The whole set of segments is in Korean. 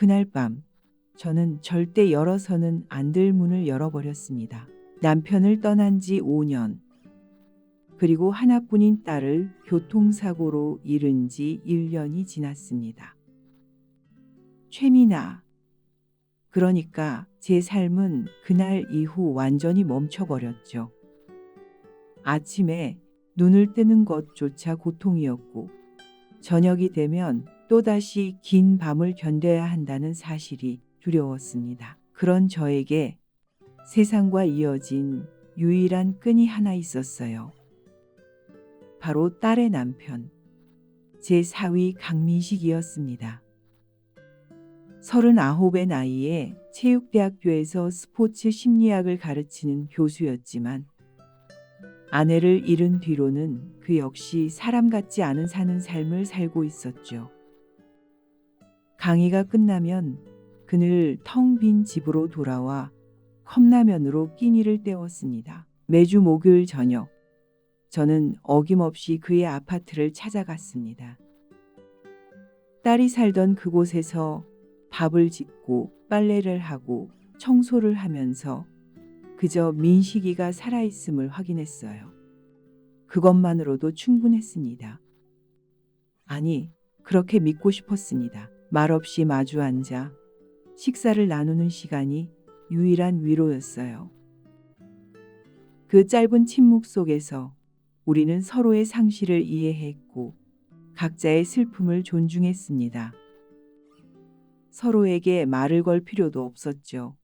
그날 밤 저는 절대 열어서는 안 될 문을 열어버렸습니다. 남편을 떠난 지 5년, 그리고 하나뿐인 딸을 교통사고로 잃은 지 1년이 지났습니다. 최미나. 그러니까 제 삶은 그날 이후 완전히 멈춰버렸죠. 아침에 눈을 뜨는 것조차 고통이었고, 저녁이 되면 또다시 긴 밤을 견뎌야 한다는 사실이 두려웠습니다. 그런 저에게 세상과 이어진 유일한 끈이 하나 있었어요. 바로 딸의 남편, 제 사위 강민식이었습니다. 39의 나이에 체육대학교에서 스포츠 심리학을 가르치는 교수였지만 아내를 잃은 뒤로는 그 역시 사람 같지 않은 사는 삶을 살고 있었죠. 강의가 끝나면 그늘 텅 빈 집으로 돌아와 컵라면으로 끼니를 때웠습니다. 매주 목요일 저녁, 저는 어김없이 그의 아파트를 찾아갔습니다. 딸이 살던 그곳에서 밥을 짓고 빨래를 하고 청소를 하면서 그저 민식이가 살아있음을 확인했어요. 그것만으로도 충분했습니다. 아니, 그렇게 믿고 싶었습니다. 말없이 마주 앉아 식사를 나누는 시간이 유일한 위로였어요. 그 짧은 침묵 속에서 우리는 서로의 상실을 이해했고 각자의 슬픔을 존중했습니다. 서로에게 말을 걸 필요도 없었죠.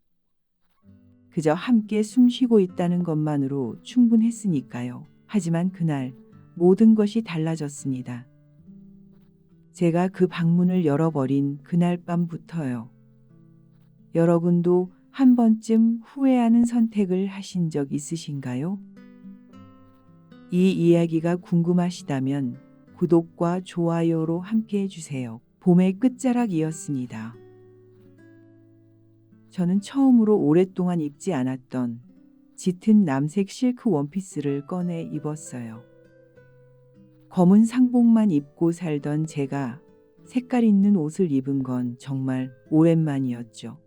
그저 함께 숨쉬고 있다는 것만으로 충분했으니까요. 하지만 그날 모든 것이 달라졌습니다. 제가 그 방문을 열어버린 그날 밤부터요. 여러분도 한 번쯤 후회하는 선택을 하신 적 있으신가요? 이 이야기가 궁금하시다면 구독과 좋아요로 함께 해주세요. 봄의 끝자락이었습니다. 저는 처음으로 오랫동안 입지 않았던 짙은 남색 실크 원피스를 꺼내 입었어요. 검은 상복만 입고 살던 제가 색깔 있는 옷을 입은 건 정말 오랜만이었죠.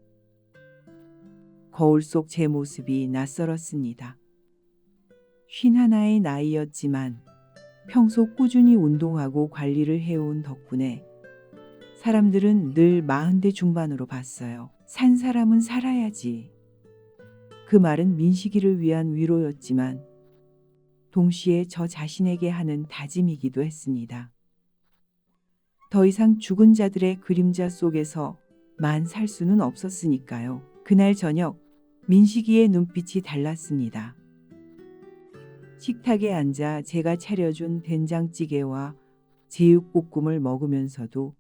거울 속 제 모습이 낯설었습니다. 51의 나이였지만 평소 꾸준히 운동하고 관리를 해온 덕분에 사람들은 늘 40대 중반으로 봤어요. 산 사람은 살아야지. 그 말은 민식이를 위한 위로였지만 동시에 저 자신에게 하는 다짐이기도 했습니다. 더 이상 죽은 자들의 그림자 속에서만 살 수는 없었으니까요. 그날 저녁 민식이의 눈빛이 달랐습니다. 식탁에 앉아 제가 차려준 된장찌개와 제육볶음을 먹으면서도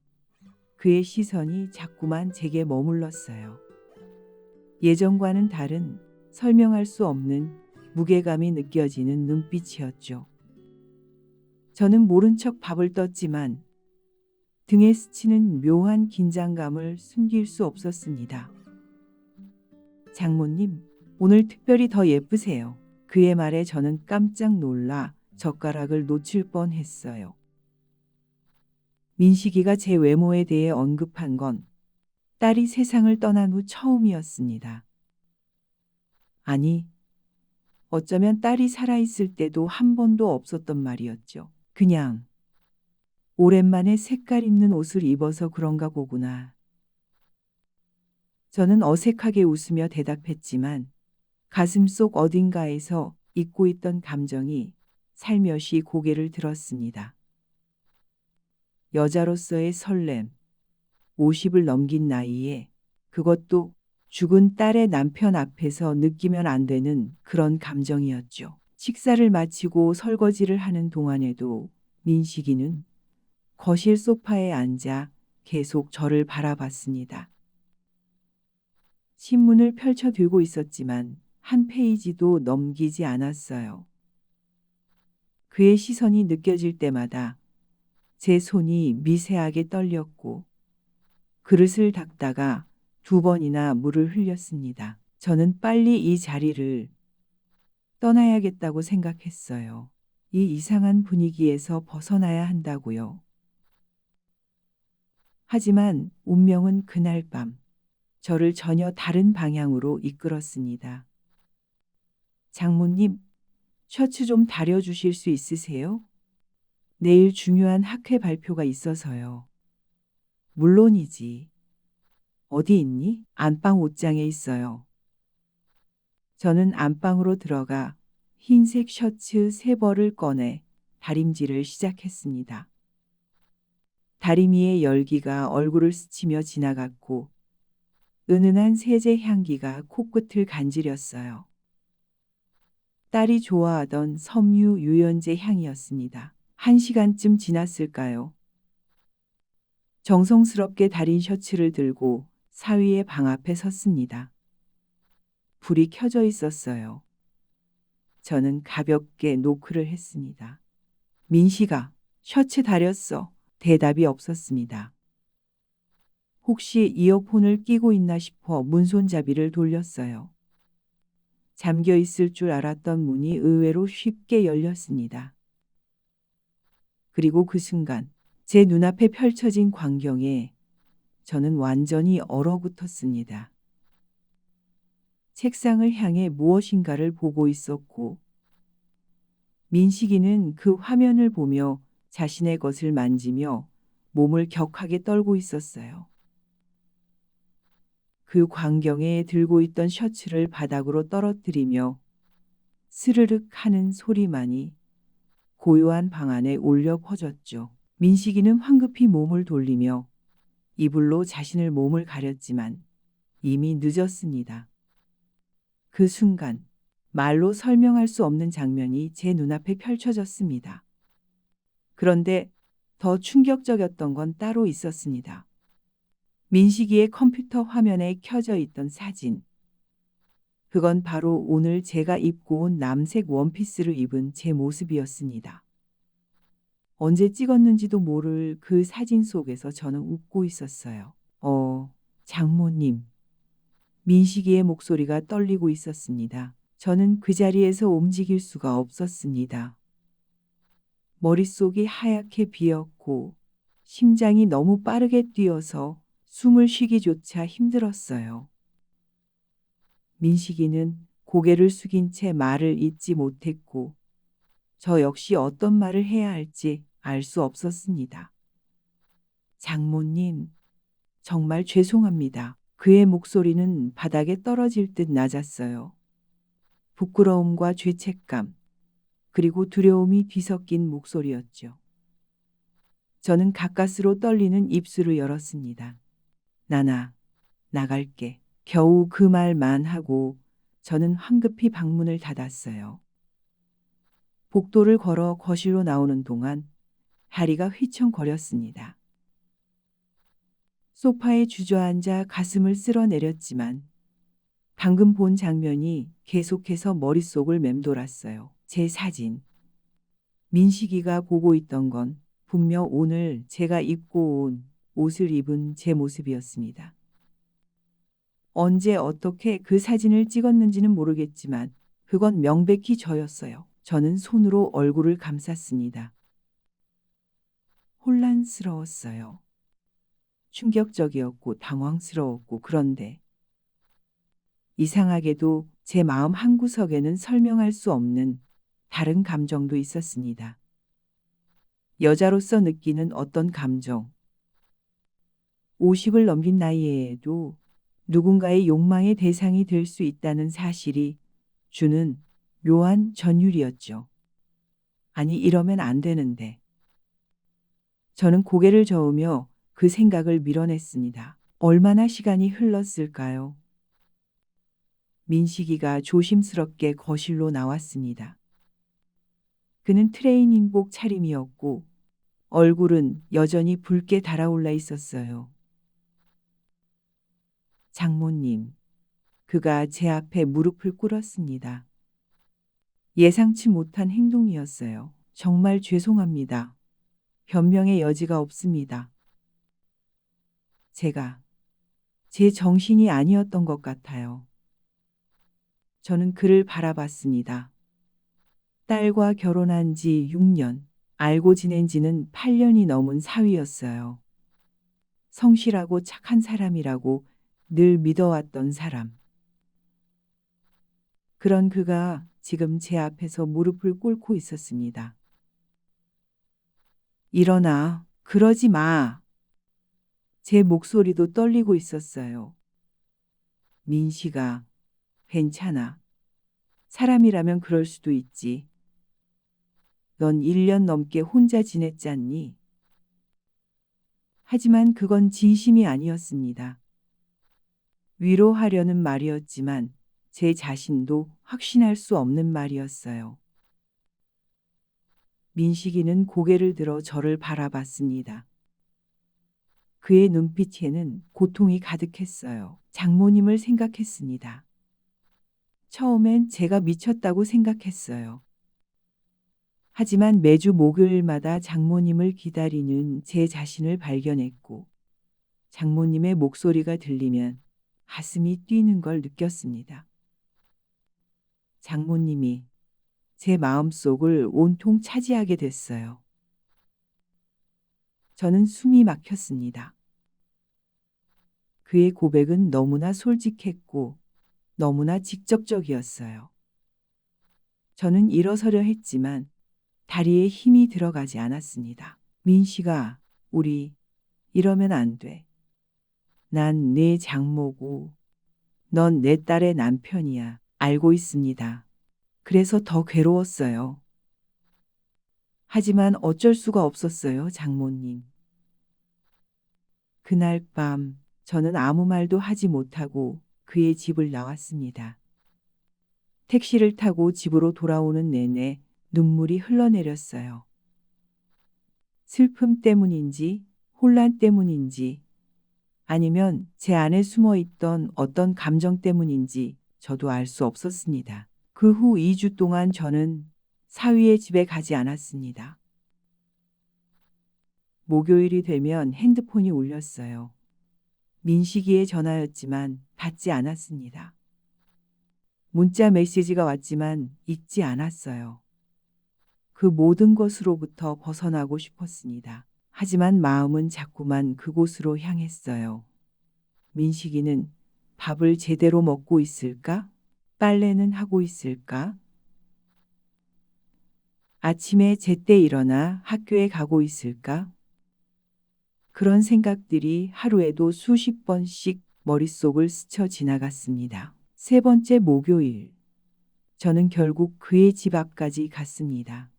그의 시선이 자꾸만 제게 머물렀어요. 예전과는 다른 설명할 수 없는 무게감이 느껴지는 눈빛이었죠. 저는 모른 척 밥을 떴지만 등에 스치는 묘한 긴장감을 숨길 수 없었습니다. 장모님, 오늘 특별히 더 예쁘세요. 그의 말에 저는 깜짝 놀라 젓가락을 놓칠 뻔했어요. 민식이가 제 외모에 대해 언급한 건 딸이 세상을 떠난 후 처음이었습니다. 아니, 어쩌면 딸이 살아있을 때도 한 번도 없었던 말이었죠. 그냥 오랜만에 색깔 있는 옷을 입어서 그런가 보구나. 저는 어색하게 웃으며 대답했지만 가슴속 어딘가에서 잊고 있던 감정이 살며시 고개를 들었습니다. 여자로서의 설렘, 50을 넘긴 나이에 그것도 죽은 딸의 남편 앞에서 느끼면 안 되는 그런 감정이었죠. 식사를 마치고 설거지를 하는 동안에도 민식이는 거실 소파에 앉아 계속 저를 바라봤습니다. 신문을 펼쳐 들고 있었지만 한 페이지도 넘기지 않았어요. 그의 시선이 느껴질 때마다 제 손이 미세하게 떨렸고 그릇을 닦다가 2번이나 물을 흘렸습니다. 저는 빨리 이 자리를 떠나야겠다고 생각했어요. 이 이상한 분위기에서 벗어나야 한다고요. 하지만 운명은 그날 밤 저를 전혀 다른 방향으로 이끌었습니다. 장모님, 셔츠 좀 다려주실 수 있으세요? 내일 중요한 학회 발표가 있어서요. 물론이지. 어디 있니? 안방 옷장에 있어요. 저는 안방으로 들어가 흰색 셔츠 3벌을 꺼내 다림질을 시작했습니다. 다리미의 열기가 얼굴을 스치며 지나갔고 은은한 세제 향기가 코끝을 간지렸어요. 딸이 좋아하던 섬유 유연제 향이었습니다. 1시간쯤 지났을까요? 정성스럽게 다린 셔츠를 들고 사위의 방 앞에 섰습니다. 불이 켜져 있었어요. 저는 가볍게 노크를 했습니다. 민식아, 셔츠 다렸어. 대답이 없었습니다. 혹시 이어폰을 끼고 있나 싶어 문손잡이를 돌렸어요. 잠겨 있을 줄 알았던 문이 의외로 쉽게 열렸습니다. 그리고 그 순간 제 눈앞에 펼쳐진 광경에 저는 완전히 얼어붙었습니다. 책상을 향해 무엇인가를 보고 있었고 민식이는 그 화면을 보며 자신의 것을 만지며 몸을 격하게 떨고 있었어요. 그 광경에 들고 있던 셔츠를 바닥으로 떨어뜨리며 스르륵 하는 소리만이 고요한 방 안에 울려 퍼졌죠. 민식이는 황급히 몸을 돌리며 이불로 자신을 몸을 가렸지만 이미 늦었습니다. 그 순간 말로 설명할 수 없는 장면이 제 눈앞에 펼쳐졌습니다. 그런데 더 충격적이었던 건 따로 있었습니다. 민식이의 컴퓨터 화면에 켜져 있던 사진. 그건 바로 오늘 제가 입고 온 남색 원피스를 입은 제 모습이었습니다. 언제 찍었는지도 모를 그 사진 속에서 저는 웃고 있었어요. 장모님. 민식이의 목소리가 떨리고 있었습니다. 저는 그 자리에서 움직일 수가 없었습니다. 머릿속이 하얗게 비었고 심장이 너무 빠르게 뛰어서 숨을 쉬기조차 힘들었어요. 민식이는 고개를 숙인 채 말을 잇지 못했고 저 역시 어떤 말을 해야 할지 알 수 없었습니다. 장모님, 정말 죄송합니다. 그의 목소리는 바닥에 떨어질 듯 낮았어요. 부끄러움과 죄책감, 그리고 두려움이 뒤섞인 목소리였죠. 저는 가까스로 떨리는 입술을 열었습니다. 나나, 나갈게. 겨우 그 말만 하고 저는 황급히 방문을 닫았어요. 복도를 걸어 거실로 나오는 동안 다리가 휘청거렸습니다. 소파에 주저앉아 가슴을 쓸어내렸지만 방금 본 장면이 계속해서 머릿속을 맴돌았어요. 제 사진. 민식이가 보고 있던 건 분명 오늘 제가 입고 온 옷을 입은 제 모습이었습니다. 언제 어떻게 그 사진을 찍었는지는 모르겠지만 그건 명백히 저였어요. 저는 손으로 얼굴을 감쌌습니다. 혼란스러웠어요. 충격적이었고 당황스러웠고 그런데 이상하게도 제 마음 한구석에는 설명할 수 없는 다른 감정도 있었습니다. 여자로서 느끼는 어떤 감정. 50을 넘긴 나이에도 누군가의 욕망의 대상이 될 수 있다는 사실이 주는 묘한 전율이었죠. 아니, 이러면 안 되는데. 저는 고개를 저으며 그 생각을 밀어냈습니다. 얼마나 시간이 흘렀을까요? 민식이가 조심스럽게 거실로 나왔습니다. 그는 트레이닝복 차림이었고 얼굴은 여전히 붉게 달아올라 있었어요. 장모님, 그가 제 앞에 무릎을 꿇었습니다. 예상치 못한 행동이었어요. 정말 죄송합니다. 변명의 여지가 없습니다. 제 정신이 아니었던 것 같아요. 저는 그를 바라봤습니다. 딸과 결혼한 지 6년, 알고 지낸 지는 8년이 넘은 사위였어요. 성실하고 착한 사람이라고 늘 믿어왔던 사람. 그런 그가 지금 제 앞에서 무릎을 꿇고 있었습니다. 일어나, 그러지 마. 제 목소리도 떨리고 있었어요. 민식아, 괜찮아. 사람이라면 그럴 수도 있지. 넌 1년 넘게 혼자 지냈잖니. 하지만 그건 진심이 아니었습니다. 위로하려는 말이었지만 제 자신도 확신할 수 없는 말이었어요. 민식이는 고개를 들어 저를 바라봤습니다. 그의 눈빛에는 고통이 가득했어요. 장모님을 생각했습니다. 처음엔 제가 미쳤다고 생각했어요. 하지만 매주 목요일마다 장모님을 기다리는 제 자신을 발견했고, 장모님의 목소리가 들리면 가슴이 뛰는 걸 느꼈습니다. 장모님이 제 마음속을 온통 차지하게 됐어요. 저는 숨이 막혔습니다. 그의 고백은 너무나 솔직했고 너무나 직접적이었어요. 저는 일어서려 했지만 다리에 힘이 들어가지 않았습니다. 민식아, 우리 이러면 안 돼. 난 네 장모고 넌 내 딸의 남편이야. 알고 있습니다. 그래서 더 괴로웠어요. 하지만 어쩔 수가 없었어요, 장모님. 그날 밤 저는 아무 말도 하지 못하고 그의 집을 나왔습니다. 택시를 타고 집으로 돌아오는 내내 눈물이 흘러내렸어요. 슬픔 때문인지 혼란 때문인지 아니면 제 안에 숨어 있던 어떤 감정 때문인지 저도 알 수 없었습니다. 그 후 2주 동안 저는 사위의 집에 가지 않았습니다. 목요일이 되면 핸드폰이 울렸어요. 민식이의 전화였지만 받지 않았습니다. 문자 메시지가 왔지만 읽지 않았어요. 그 모든 것으로부터 벗어나고 싶었습니다. 하지만 마음은 자꾸만 그곳으로 향했어요. 민식이는 밥을 제대로 먹고 있을까? 빨래는 하고 있을까? 아침에 제때 일어나 학교에 가고 있을까? 그런 생각들이 하루에도 수십 번씩 머릿속을 스쳐 지나갔습니다. 세 번째 목요일, 저는 결국 그의 집 앞까지 갔습니다.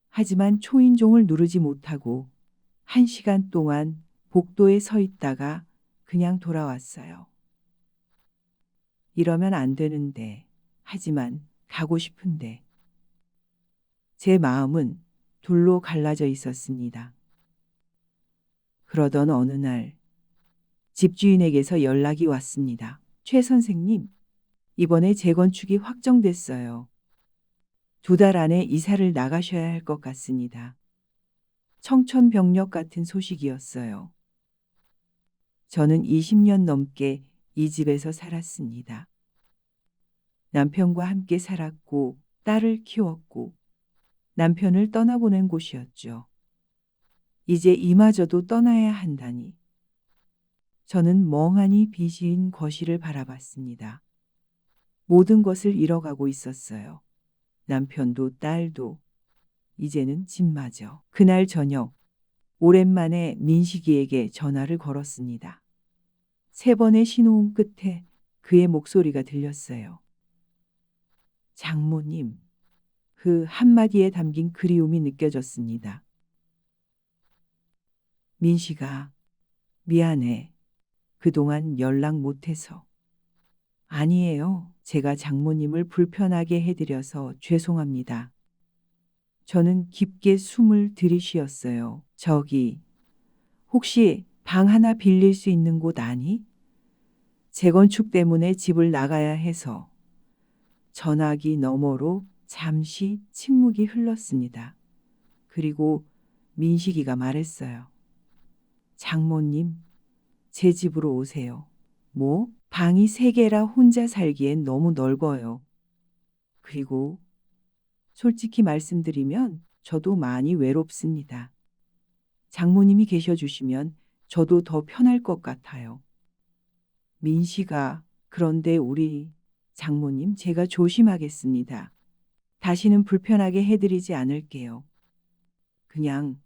하지만 초인종을 누르지 못하고 1시간 동안 복도에 서 있다가 그냥 돌아왔어요. 이러면 안 되는데, 하지만 가고 싶은데. 제 마음은 둘로 갈라져 있었습니다. 그러던 어느 날 집주인에게서 연락이 왔습니다. 최 선생님, 이번에 재건축이 확정됐어요. 2달 안에 이사를 나가셔야 할 것 같습니다. 청천벽력 같은 소식이었어요. 저는 20년 넘게 이 집에서 살았습니다. 남편과 함께 살았고 딸을 키웠고 남편을 떠나보낸 곳이었죠. 이제 이마저도 떠나야 한다니. 저는 멍하니 비시인 거실을 바라봤습니다. 모든 것을 잃어가고 있었어요. 남편도 딸도 이제는 집마저. 그날 저녁 오랜만에 민식이에게 전화를 걸었습니다. 3번의 신호음 끝에 그의 목소리가 들렸어요. 장모님, 그 한마디에 담긴 그리움이 느껴졌습니다. 민식아, 미안해. 그동안 연락 못해서. 아니에요. 제가 장모님을 불편하게 해드려서 죄송합니다. 저는 깊게 숨을 들이쉬었어요. 저기, 혹시 방 하나 빌릴 수 있는 곳 아니? 재건축 때문에 집을 나가야 해서. 전화기 너머로 잠시 침묵이 흘렀습니다. 그리고 민식이가 말했어요. 장모님, 제 집으로 오세요. 뭐? 방이 3개라 혼자 살기엔 너무 넓어요. 그리고 솔직히 말씀드리면 저도 많이 외롭습니다. 장모님이 계셔 주시면 저도 더 편할 것 같아요. 민씨가, 그런데 우리, 장모님, 제가 조심하겠습니다. 다시는 불편하게 해드리지 않을게요. 그냥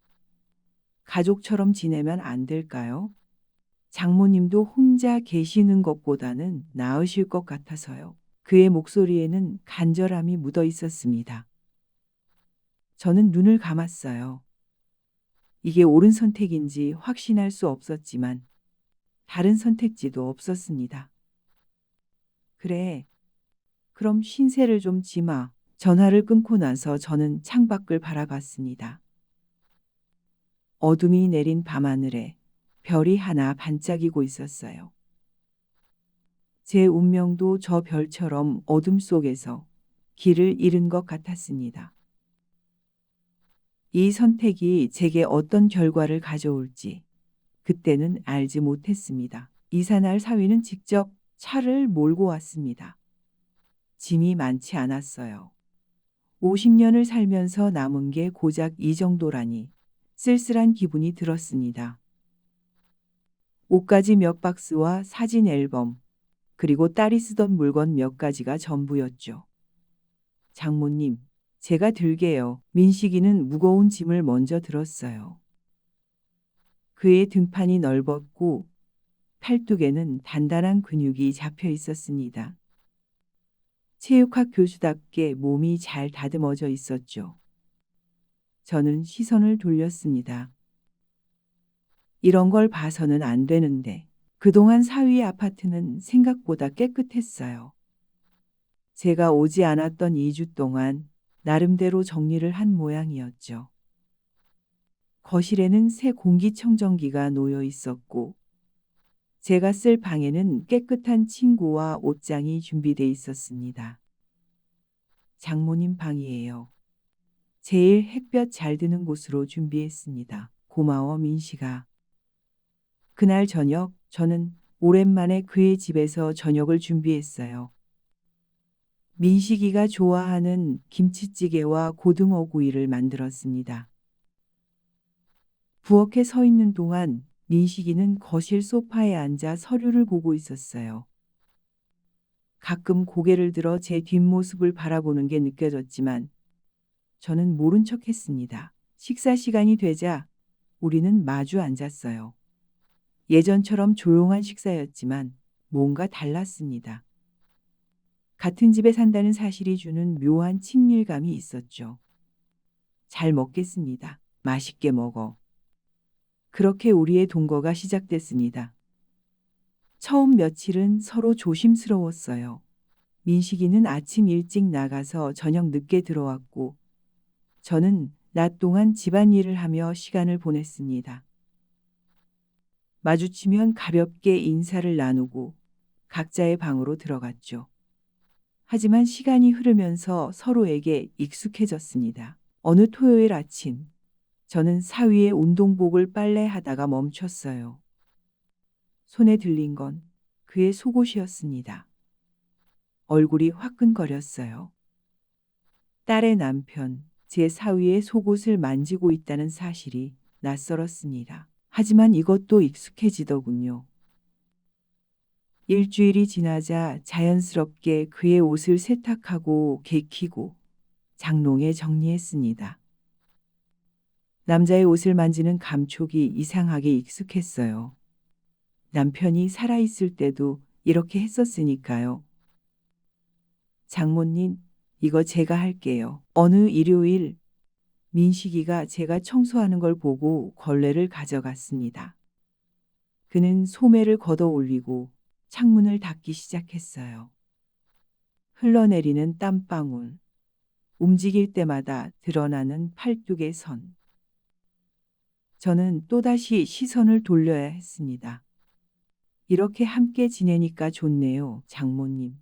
가족처럼 지내면 안 될까요? 장모님도 혼자 계시는 것보다는 나으실 것 같아서요. 그의 목소리에는 간절함이 묻어 있었습니다. 저는 눈을 감았어요. 이게 옳은 선택인지 확신할 수 없었지만 다른 선택지도 없었습니다. 그래, 그럼 신세를 좀 지마. 전화를 끊고 나서 저는 창밖을 바라봤습니다. 어둠이 내린 밤하늘에 별이 하나 반짝이고 있었어요. 제 운명도 저 별처럼 어둠 속에서 길을 잃은 것 같았습니다. 이 선택이 제게 어떤 결과를 가져올지 그때는 알지 못했습니다. 이사날 사위는 직접 차를 몰고 왔습니다. 짐이 많지 않았어요. 50년을 살면서 남은 게 고작 이 정도라니 쓸쓸한 기분이 들었습니다. 옷가지 몇 박스와 사진 앨범, 그리고 딸이 쓰던 물건 몇 가지가 전부였죠. 장모님, 제가 들게요. 민식이는 무거운 짐을 먼저 들었어요. 그의 등판이 넓었고 팔뚝에는 단단한 근육이 잡혀 있었습니다. 체육학 교수답게 몸이 잘 다듬어져 있었죠. 저는 시선을 돌렸습니다. 이런 걸 봐서는 안 되는데 그동안 사위의 아파트는 생각보다 깨끗했어요. 제가 오지 않았던 2주 동안 나름대로 정리를 한 모양이었죠. 거실에는 새 공기청정기가 놓여 있었고 제가 쓸 방에는 깨끗한 침구와 옷장이 준비돼 있었습니다. 장모님 방이에요. 제일 햇볕 잘 드는 곳으로 준비했습니다. 고마워, 민식아. 그날 저녁 저는 오랜만에 그의 집에서 저녁을 준비했어요. 민식이가 좋아하는 김치찌개와 고등어 구이를 만들었습니다. 부엌에 서 있는 동안 민식이는 거실 소파에 앉아 서류를 보고 있었어요. 가끔 고개를 들어 제 뒷모습을 바라보는 게 느껴졌지만 저는 모른 척 했습니다. 식사 시간이 되자 우리는 마주 앉았어요. 예전처럼 조용한 식사였지만 뭔가 달랐습니다. 같은 집에 산다는 사실이 주는 묘한 친밀감이 있었죠. 잘 먹겠습니다. 맛있게 먹어. 그렇게 우리의 동거가 시작됐습니다. 처음 며칠은 서로 조심스러웠어요. 민식이는 아침 일찍 나가서 저녁 늦게 들어왔고 저는 낮 동안 집안일을 하며 시간을 보냈습니다. 마주치면 가볍게 인사를 나누고 각자의 방으로 들어갔죠. 하지만 시간이 흐르면서 서로에게 익숙해졌습니다. 어느 토요일 아침, 저는 사위의 운동복을 빨래하다가 멈췄어요. 손에 들린 건 그의 속옷이었습니다. 얼굴이 화끈거렸어요. 딸의 남편, 제 사위의 속옷을 만지고 있다는 사실이 낯설었습니다. 하지만 이것도 익숙해지더군요. 일주일이 지나자 자연스럽게 그의 옷을 세탁하고 개키고 장롱에 정리했습니다. 남자의 옷을 만지는 감촉이 이상하게 익숙했어요. 남편이 살아있을 때도 이렇게 했었으니까요. 장모님, 이거 제가 할게요. 어느 일요일 민식이가 제가 청소하는 걸 보고 걸레를 가져갔습니다. 그는 소매를 걷어 올리고 창문을 닫기 시작했어요. 흘러내리는 땀방울, 움직일 때마다 드러나는 팔뚝의 선. 저는 또다시 시선을 돌려야 했습니다. 이렇게 함께 지내니까 좋네요, 장모님.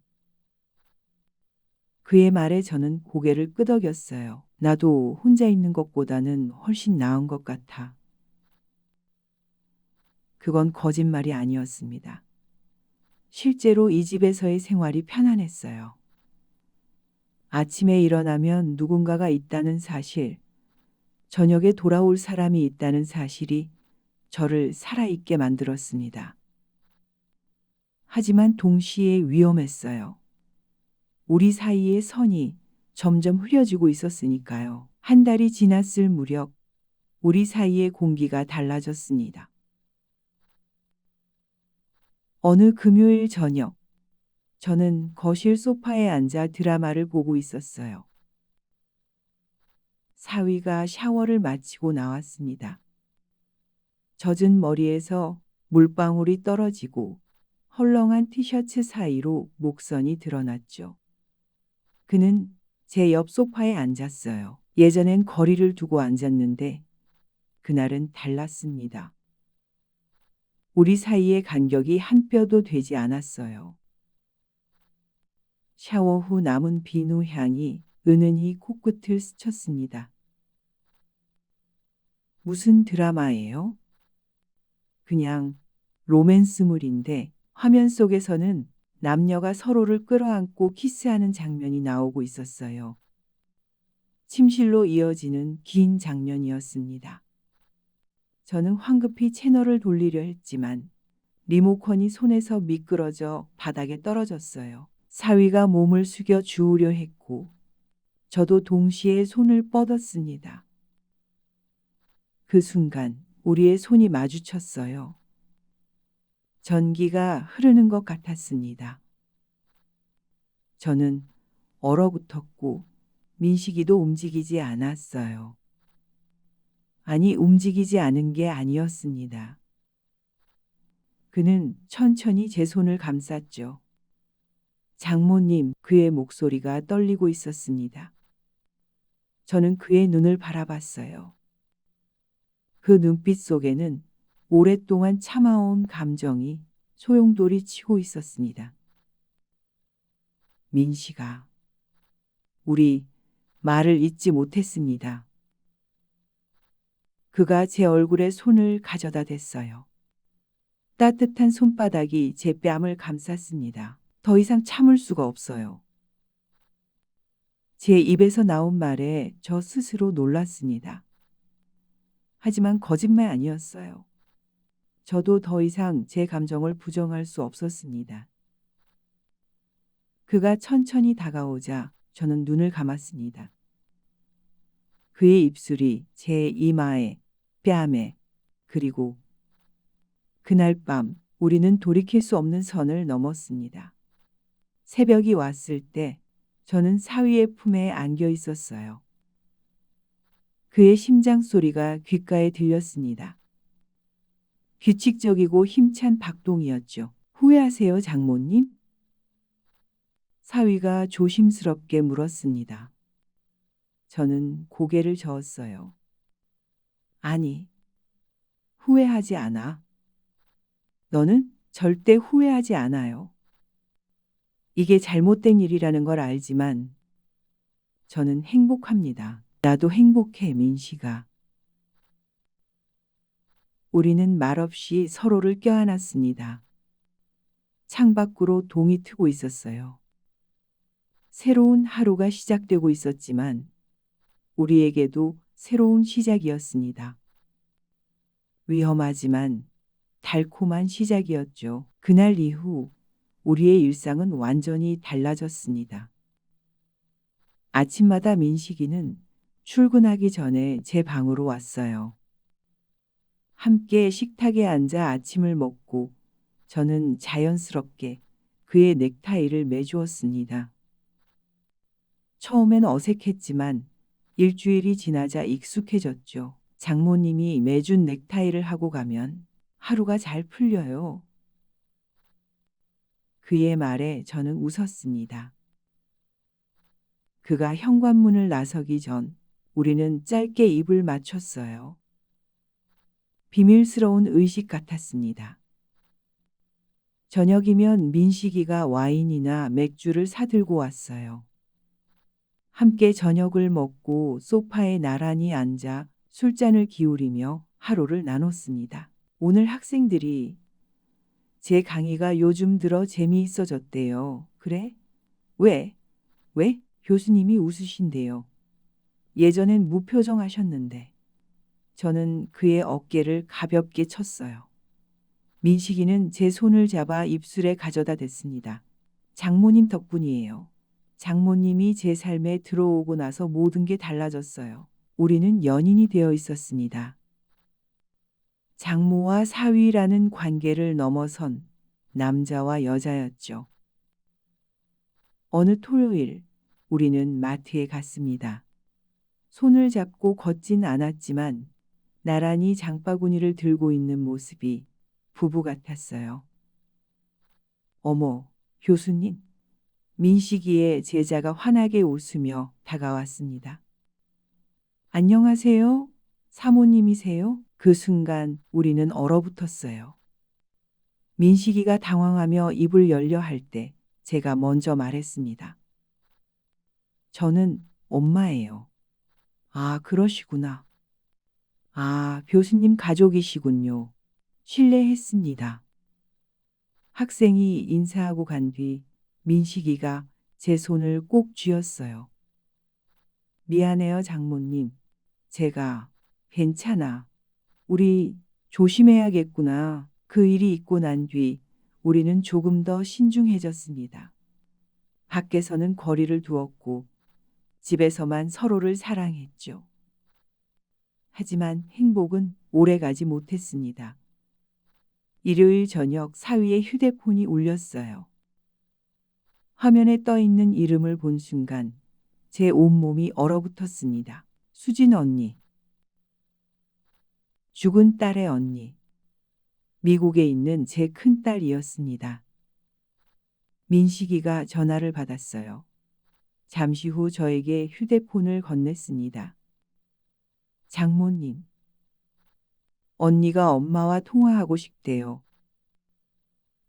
그의 말에 저는 고개를 끄덕였어요. 나도 혼자 있는 것보다는 훨씬 나은 것 같아. 그건 거짓말이 아니었습니다. 실제로 이 집에서의 생활이 편안했어요. 아침에 일어나면 누군가가 있다는 사실, 저녁에 돌아올 사람이 있다는 사실이 저를 살아있게 만들었습니다. 하지만 동시에 위험했어요. 우리 사이의 선이 점점 흐려지고 있었으니까요. 한 달이 지났을 무렵 우리 사이의 공기가 달라졌습니다. 어느 금요일 저녁, 저는 거실 소파에 앉아 드라마를 보고 있었어요. 사위가 샤워를 마치고 나왔습니다. 젖은 머리에서 물방울이 떨어지고 헐렁한 티셔츠 사이로 목선이 드러났죠. 그는 제 옆 소파에 앉았어요. 예전엔 거리를 두고 앉았는데 그날은 달랐습니다. 우리 사이의 간격이 한 뼘도 되지 않았어요. 샤워 후 남은 비누 향이 은은히 코끝을 스쳤습니다. 무슨 드라마예요? 그냥 로맨스물인데 화면 속에서는 남녀가 서로를 끌어안고 키스하는 장면이 나오고 있었어요. 침실로 이어지는 긴 장면이었습니다. 저는 황급히 채널을 돌리려 했지만 리모컨이 손에서 미끄러져 바닥에 떨어졌어요. 사위가 몸을 숙여 주우려 했고 저도 동시에 손을 뻗었습니다. 그 순간 우리의 손이 마주쳤어요. 전기가 흐르는 것 같았습니다. 저는 얼어붙었고 민식이도 움직이지 않았어요. 아니, 움직이지 않은 게 아니었습니다. 그는 천천히 제 손을 감쌌죠. 장모님, 그의 목소리가 떨리고 있었습니다. 저는 그의 눈을 바라봤어요. 그 눈빛 속에는 오랫동안 참아온 감정이 소용돌이 치고 있었습니다. 민식아, 우리 말을 잇지 못했습니다. 그가 제 얼굴에 손을 가져다 댔어요. 따뜻한 손바닥이 제 뺨을 감쌌습니다. 더 이상 참을 수가 없어요. 제 입에서 나온 말에 저 스스로 놀랐습니다. 하지만 거짓말 아니었어요. 저도 더 이상 제 감정을 부정할 수 없었습니다. 그가 천천히 다가오자 저는 눈을 감았습니다. 그의 입술이 제 이마에, 뺨에, 그리고 그날 밤 우리는 돌이킬 수 없는 선을 넘었습니다. 새벽이 왔을 때 저는 사위의 품에 안겨 있었어요. 그의 심장 소리가 귓가에 들렸습니다. 규칙적이고 힘찬 박동이었죠. 후회하세요, 장모님? 사위가 조심스럽게 물었습니다. 저는 고개를 저었어요. 아니, 후회하지 않아. 너는 절대 후회하지 않아요. 이게 잘못된 일이라는 걸 알지만 저는 행복합니다. 나도 행복해, 민식아. 우리는 말없이 서로를 껴안았습니다. 창밖으로 동이 트고 있었어요. 새로운 하루가 시작되고 있었지만 우리에게도 새로운 시작이었습니다. 위험하지만 달콤한 시작이었죠. 그날 이후 우리의 일상은 완전히 달라졌습니다. 아침마다 민식이는 출근하기 전에 제 방으로 왔어요. 함께 식탁에 앉아 아침을 먹고 저는 자연스럽게 그의 넥타이를 매주었습니다. 처음엔 어색했지만 일주일이 지나자 익숙해졌죠. 장모님이 매준 넥타이를 하고 가면 하루가 잘 풀려요. 그의 말에 저는 웃었습니다. 그가 현관문을 나서기 전 우리는 짧게 입을 맞췄어요. 비밀스러운 의식 같았습니다. 저녁이면 민식이가 와인이나 맥주를 사들고 왔어요. 함께 저녁을 먹고 소파에 나란히 앉아 술잔을 기울이며 하루를 나눴습니다. 오늘 학생들이 제 강의가 요즘 들어 재미있어졌대요. 그래? 왜? 교수님이 웃으신대요. 예전엔 무표정하셨는데. 저는 그의 어깨를 가볍게 쳤어요. 민식이는 제 손을 잡아 입술에 가져다 댔습니다. 장모님 덕분이에요. 장모님이 제 삶에 들어오고 나서 모든 게 달라졌어요. 우리는 연인이 되어 있었습니다. 장모와 사위라는 관계를 넘어선 남자와 여자였죠. 어느 토요일, 우리는 마트에 갔습니다. 손을 잡고 걷진 않았지만 나란히 장바구니를 들고 있는 모습이 부부 같았어요. 어머, 교수님. 민식이의 제자가 환하게 웃으며 다가왔습니다. 안녕하세요. 사모님이세요? 그 순간 우리는 얼어붙었어요. 민식이가 당황하며 입을 열려 할 때 제가 먼저 말했습니다. 저는 엄마예요. 아, 그러시구나. 아, 교수님 가족이시군요. 실례했습니다. 학생이 인사하고 간 뒤 민식이가 제 손을 꼭 쥐었어요. 미안해요, 장모님. 제가 괜찮아. 우리 조심해야겠구나. 그 일이 있고 난 뒤 우리는 조금 더 신중해졌습니다. 밖에서는 거리를 두었고 집에서만 서로를 사랑했죠. 하지만 행복은 오래가지 못했습니다. 일요일 저녁 사위의 휴대폰이 울렸어요. 화면에 떠 있는 이름을 본 순간 제 온몸이 얼어붙었습니다. 수진 언니. 죽은 딸의 언니. 미국에 있는 제 큰딸이었습니다. 민식이가 전화를 받았어요. 잠시 후 저에게 휴대폰을 건넸습니다. 장모님. 언니가 엄마와 통화하고 싶대요.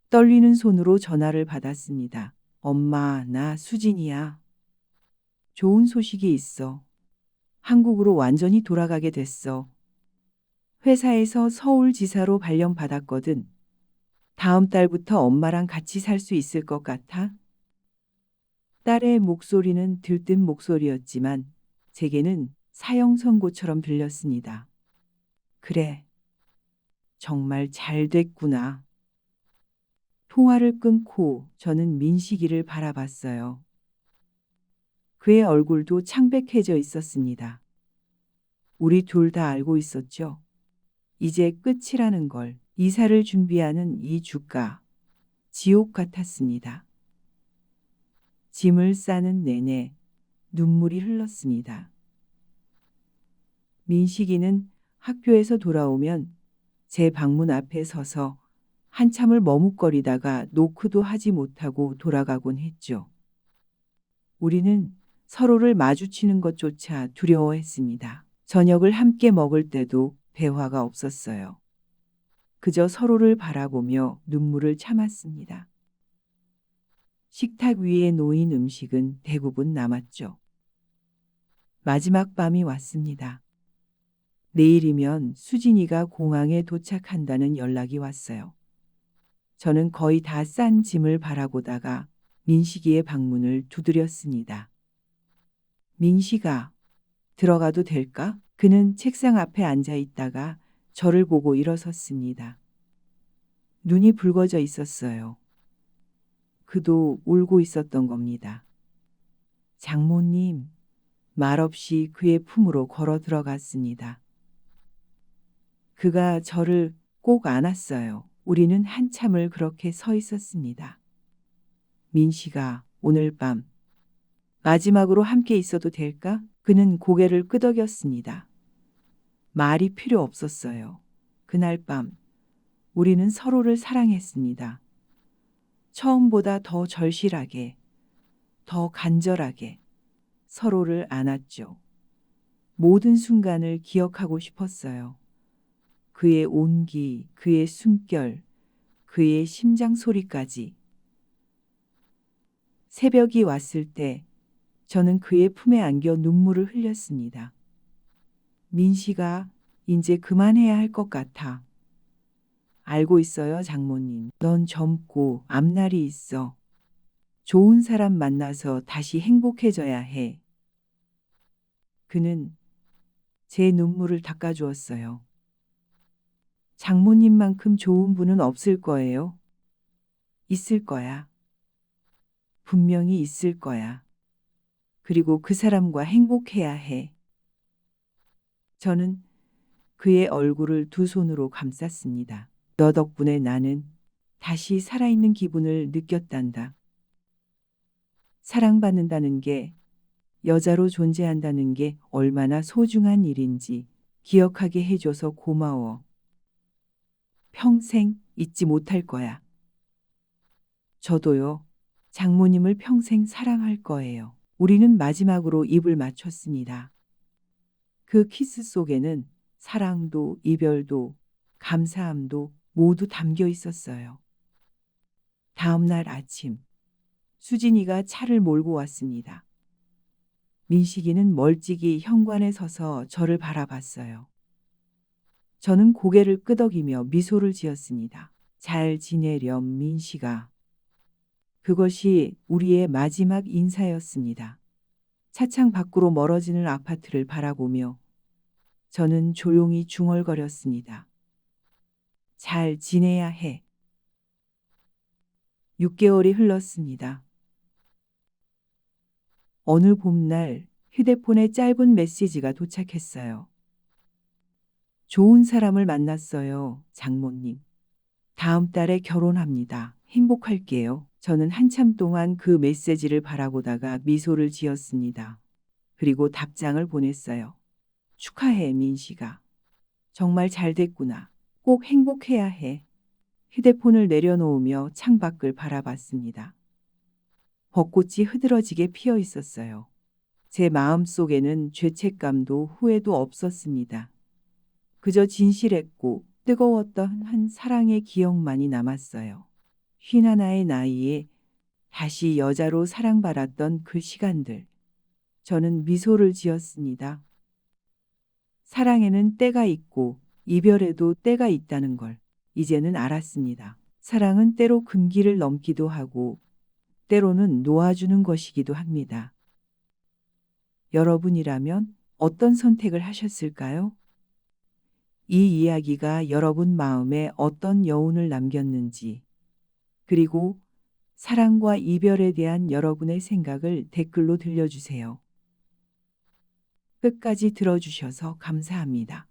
떨리는 손으로 전화를 받았습니다. 엄마, 나 수진이야. 좋은 소식이 있어. 한국으로 완전히 돌아가게 됐어. 회사에서 서울지사로 발령받았거든. 다음 달부터 엄마랑 같이 살 수 있을 것 같아? 딸의 목소리는 들뜬 목소리였지만 제게는 사형 선고처럼 들렸습니다. 그래. 정말 잘 됐구나. 통화를 끊고 저는 민식이를 바라봤어요. 그의 얼굴도 창백해져 있었습니다. 우리 둘 다 알고 있었죠. 이제 끝이라는 걸. 이사를 준비하는 이 주가 지옥 같았습니다. 짐을 싸는 내내 눈물이 흘렀습니다. 민식이는 학교에서 돌아오면 제 방문 앞에 서서 한참을 머뭇거리다가 노크도 하지 못하고 돌아가곤 했죠. 우리는 서로를 마주치는 것조차 두려워했습니다. 저녁을 함께 먹을 때도 대화가 없었어요. 그저 서로를 바라보며 눈물을 참았습니다. 식탁 위에 놓인 음식은 대부분 남았죠. 마지막 밤이 왔습니다. 내일이면 수진이가 공항에 도착한다는 연락이 왔어요. 저는 거의 다 싼 짐을 바라보다가 민식이의 방문을 두드렸습니다. 민식아, 들어가도 될까? 그는 책상 앞에 앉아 있다가 저를 보고 일어섰습니다. 눈이 붉어져 있었어요. 그도 울고 있었던 겁니다. 장모님, 말없이 그의 품으로 걸어 들어갔습니다. 그가 저를 꼭 안았어요. 우리는 한참을 그렇게 서 있었습니다. 민식아, 오늘 밤 마지막으로 함께 있어도 될까? 그는 고개를 끄덕였습니다. 말이 필요 없었어요. 그날 밤 우리는 서로를 사랑했습니다. 처음보다 더 절실하게, 더 간절하게 서로를 안았죠. 모든 순간을 기억하고 싶었어요. 그의 온기, 그의 숨결, 그의 심장 소리까지. 새벽이 왔을 때 저는 그의 품에 안겨 눈물을 흘렸습니다. 민식아, 이제 그만해야 할 것 같아. 알고 있어요, 장모님. 넌 젊고 앞날이 있어. 좋은 사람 만나서 다시 행복해져야 해. 그는 제 눈물을 닦아주었어요. 장모님만큼 좋은 분은 없을 거예요. 있을 거야. 분명히 있을 거야. 그리고 그 사람과 행복해야 해. 저는 그의 얼굴을 두 손으로 감쌌습니다. 너 덕분에 나는 다시 살아있는 기분을 느꼈단다. 사랑받는다는 게, 여자로 존재한다는 게 얼마나 소중한 일인지 기억하게 해줘서 고마워. 평생 잊지 못할 거야. 저도요. 장모님을 평생 사랑할 거예요. 우리는 마지막으로 입을 맞췄습니다. 그 키스 속에는 사랑도 이별도 감사함도 모두 담겨 있었어요. 다음 날 아침, 수진이가 차를 몰고 왔습니다. 민식이는 멀찍이 현관에 서서 저를 바라봤어요. 저는 고개를 끄덕이며 미소를 지었습니다. 잘 지내렴, 민식아. 그것이 우리의 마지막 인사였습니다. 차창 밖으로 멀어지는 아파트를 바라보며 저는 조용히 중얼거렸습니다. 잘 지내야 해. 6개월이 흘렀습니다. 어느 봄날 휴대폰에 짧은 메시지가 도착했어요. 좋은 사람을 만났어요, 장모님. 다음 달에 결혼합니다. 행복할게요. 저는 한참 동안 그 메시지를 바라보다가 미소를 지었습니다. 그리고 답장을 보냈어요. 축하해, 민식아. 정말 잘 됐구나. 꼭 행복해야 해. 휴대폰을 내려놓으며 창밖을 바라봤습니다. 벚꽃이 흐드러지게 피어 있었어요. 제 마음 속에는 죄책감도 후회도 없었습니다. 그저 진실했고 뜨거웠던 한 사랑의 기억만이 남았어요. 51의 나이에 다시 여자로 사랑받았던 그 시간들. 저는 미소를 지었습니다. 사랑에는 때가 있고 이별에도 때가 있다는 걸 이제는 알았습니다. 사랑은 때로 금기를 넘기도 하고 때로는 놓아주는 것이기도 합니다. 여러분이라면 어떤 선택을 하셨을까요? 이 이야기가 여러분 마음에 어떤 여운을 남겼는지, 그리고 사랑과 이별에 대한 여러분의 생각을 댓글로 들려주세요. 끝까지 들어주셔서 감사합니다.